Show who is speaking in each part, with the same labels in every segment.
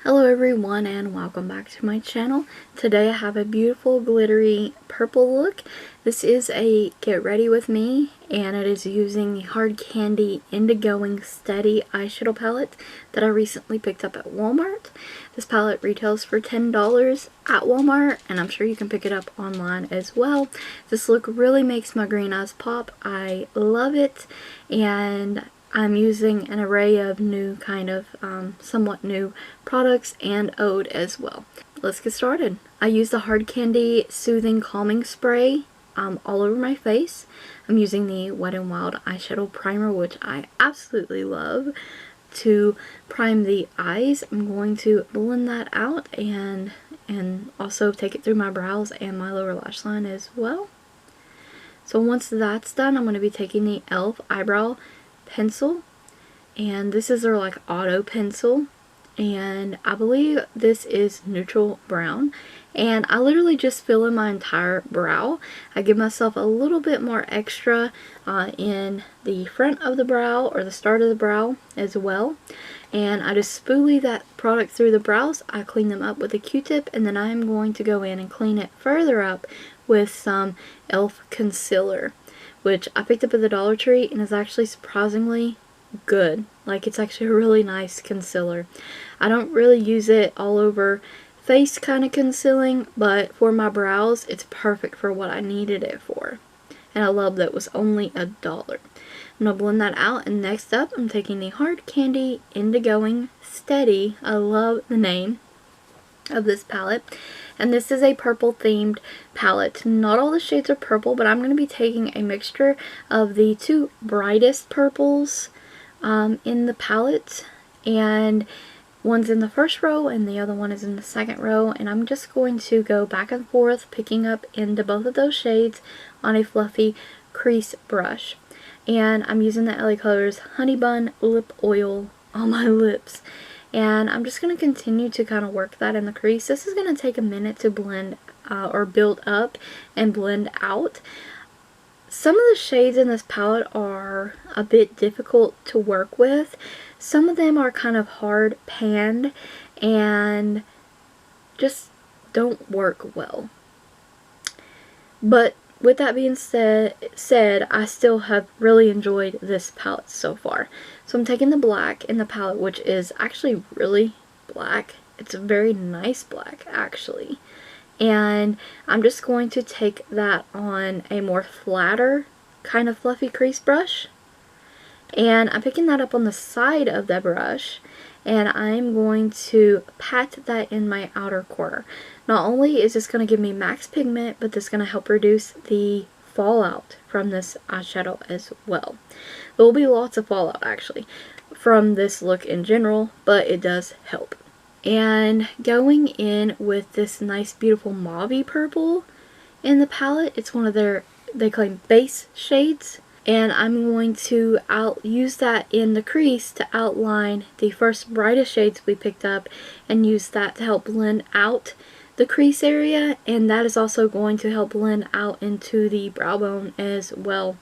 Speaker 1: Hello everyone and welcome back to my channel. Today I have a beautiful glittery purple look. This is a Get Ready With Me and it is using the HardCandy Indigo-ing Steady eyeshadow palette that I recently picked up at Walmart. This palette retails for $10 at Walmart and I'm sure you can pick it up online as well. This look really makes my green eyes pop. I love it, and I'm using an array of new somewhat new products and Ode as well. Let's get started. I use the HardCandy Soothing Calming Spray all over my face. I'm using the WetnWild eyeshadow primer, which I absolutely love, to prime the eyes. I'm going to blend that out and also take it through my brows and my lower lash line as well. So once that's done, I'm going to be taking the e.l.f. eyebrow pencil, and this is their auto pencil, and I believe this is neutral brown, and I literally just fill in my entire brow. I give myself a little bit more extra in the front of the brow or the start of the brow as well, and I just spoolie that product through the brows. I clean them up with a Q-tip, and then I'm going to go in and clean it further up with some e.l.f. concealer, which I picked up at the Dollar Tree and is actually surprisingly good. It's actually a really nice concealer. I don't really use it all over face kind of concealing, but for my brows it's perfect for what I needed it for. And I love that it was only $1. I'm going to blend that out, and next up I'm taking the HardCandy Indigo-ing Steady. I love the name of this palette, and this is a purple themed palette. Not all the shades are purple, but I'm going to be taking a mixture of the two brightest purples in the palette, and one's in the first row and the other one is in the second row, and I'm just going to go back and forth picking up into both of those shades on a fluffy crease brush. And I'm using the LA Colors Honey Bun Lip Oil on my lips. And I'm just going to continue to kind of work that in the crease. This is going to take a minute to blend or build up and blend out. Some of the shades in this palette are a bit difficult to work with. Some of them are kind of hard panned and just don't work well. But with that being said, I still have really enjoyed this palette so far. So I'm taking the black in the palette, which is actually really black. It's a very nice black, actually. And I'm just going to take that on a more flatter kind of fluffy crease brush. And I'm picking that up on the side of the brush, and I'm going to pat that in my outer corner. Not only is this going to give me max pigment, but this is going to help reduce the fallout from this eyeshadow as well. There will be lots of fallout actually from this look in general, but it does help. And going in with this nice beautiful mauve purple in the palette, it's one of their, they claim, base shades. And I'm going to use that in the crease to outline the first brightest shades we picked up and use that to help blend out the crease area, and that is also going to help blend out into the brow bone as well.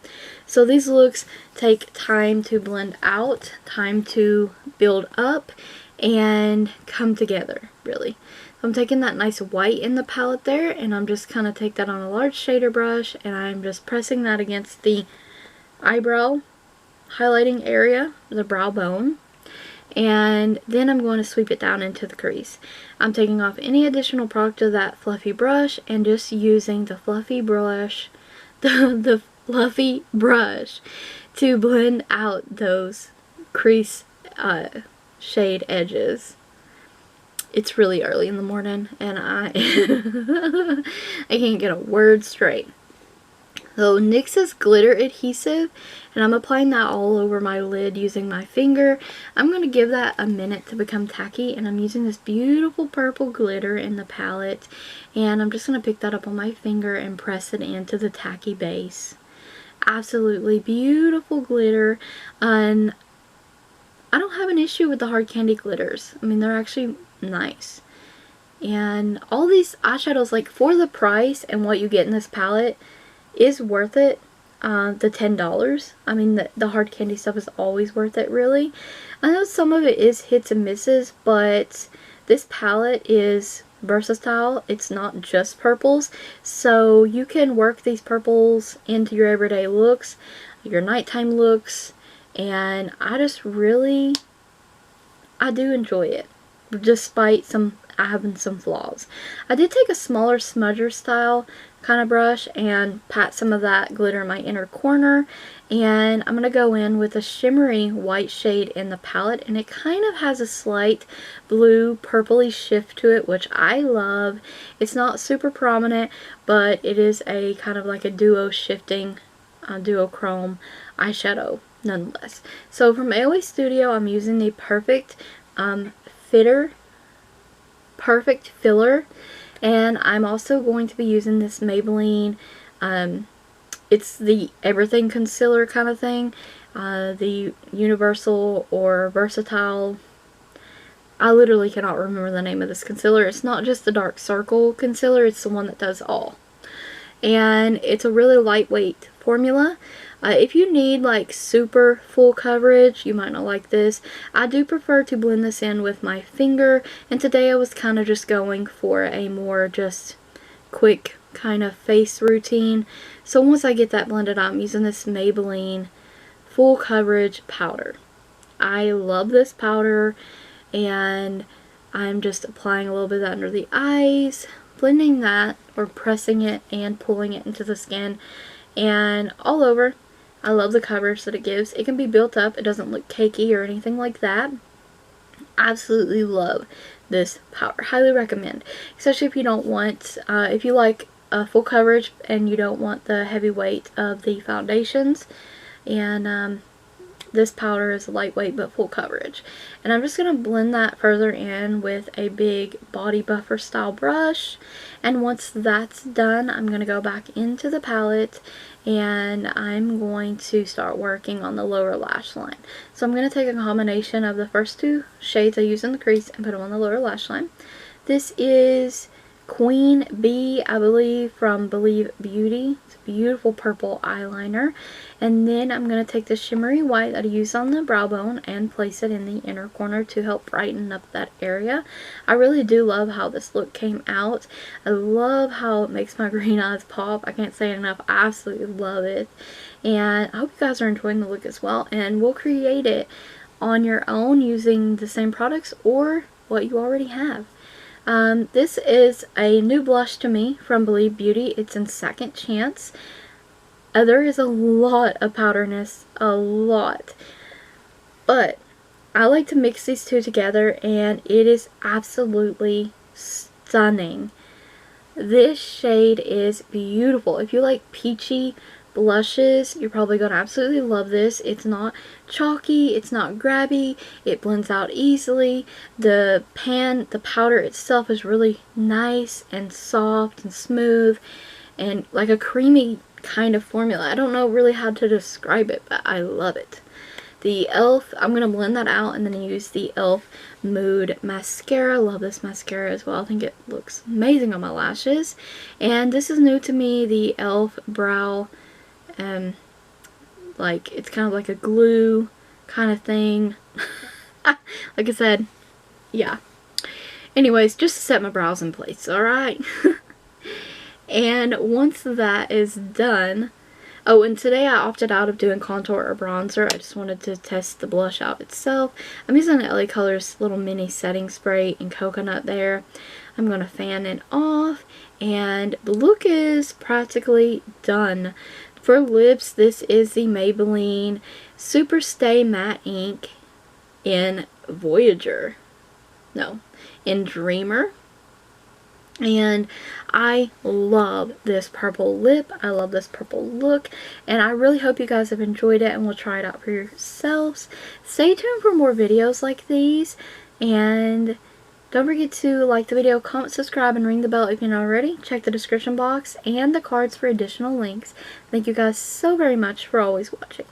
Speaker 1: So these looks take time to blend out, time to build up, and come together, really. I'm taking that nice white in the palette there, and I'm just kind of take that on a large shader brush, and I'm just pressing that against the eyebrow highlighting area, the brow bone, and then I'm going to sweep it down into the crease. I'm taking off any additional product of that fluffy brush and just using the fluffy brush, the fluffy brush to blend out those crease shade edges. It's really early in the morning and I I can't get a word straight. So NYX's Glitter Adhesive, and I'm applying that all over my lid using my finger. I'm going to give that a minute to become tacky, and I'm using this beautiful purple glitter in the palette, and I'm just going to pick that up on my finger and press it into the tacky base. Absolutely beautiful glitter, and I don't have an issue with the HardCandy glitters. I mean, they're actually nice. And all these eyeshadows, for the price and what you get in this palette, is worth it. The $10. I mean, the HardCandy stuff is always worth it, really. I know some of it is hits and misses, but This palette is versatile. It's not just purples, so you can work these purples into your everyday looks, your nighttime looks, and I do enjoy it, despite having some flaws. I did take a smaller smudger style kind of brush and pat some of that glitter in my inner corner, and I'm going to go in with a shimmery white shade in the palette, and it kind of has a slight blue purpley shift to it, which I love. It's not super prominent, but it is a kind of like a duochrome eyeshadow nonetheless. So from AOA Studio, I'm using the Perfect Filler, and I'm also going to be using this Maybelline, it's the Everything Concealer kind of thing, the Universal or Versatile. I literally cannot remember the name of this concealer. It's not just the dark circle concealer, it's the one that does all. And it's a really lightweight formula. If you need like super full coverage, you might not like this. I do prefer to blend this in with my finger, and today I was kind of just going for a more just quick kind of face routine. So once I get that blended out, I'm using this Maybelline full coverage powder. I love this powder, and I'm just applying a little bit of that under the eyes, blending that or pressing it and pulling it into the skin and all over. I love the coverage that it gives. It can be built up. It doesn't look cakey or anything like that. Absolutely love this powder. Highly recommend. Especially if you don't want, if you like full coverage and you don't want the heavy weight of the foundations. And this powder is lightweight but full coverage. And I'm just going to blend that further in with a big body buffer style brush. And once that's done, I'm going to go back into the palette and I'm going to start working on the lower lash line. So I'm going to take a combination of the first two shades I use in the crease and put them on the lower lash line. This is Queen Bee, I believe, from Believe Beauty. It's a beautiful purple eyeliner. And then I'm going to take the shimmery white that I use on the brow bone and place it in the inner corner to help brighten up that area. I really do love how this look came out. I love how it makes my green eyes pop. I can't say it enough. I absolutely love it. And I hope you guys are enjoying the look as well. And we'll create it on your own using the same products or what you already have. This is a new blush to me from Believe Beauty. It's in Second Chance. There is a lot of powderness, a lot. But I like to mix these two together and it is absolutely stunning. This shade is beautiful. If you like peachy blushes, you're probably going to absolutely love this. It's not chalky, it's not grabby, it blends out easily. The powder itself is really nice and soft and smooth and like a creamy kind of formula. I don't know really how to describe it, but I love it. The e.l.f., I'm going to blend that out and then use the e.l.f. Mood Mascara. Love this mascara as well. I think it looks amazing on my lashes. And this is new to me, the e.l.f. Brow, like it's kind of like a glue kind of thing. Like I said, yeah. Anyways, just to set my brows in place, alright? And once that is done, oh, and today I opted out of doing contour or bronzer. I just wanted to test the blush out itself. I'm using the LA Colors little mini setting spray in coconut there. I'm going to fan it off, and the look is practically done. For lips, this is the Maybelline Super Stay Matte Ink in Voyager. No, in Dreamer. And I love this purple lip. I love this purple look. And I really hope you guys have enjoyed it and will try it out for yourselves. Stay tuned for more videos like these. And don't forget to like the video, comment, subscribe, and ring the bell if you're not already. Check the description box and the cards for additional links. Thank you guys so very much for always watching.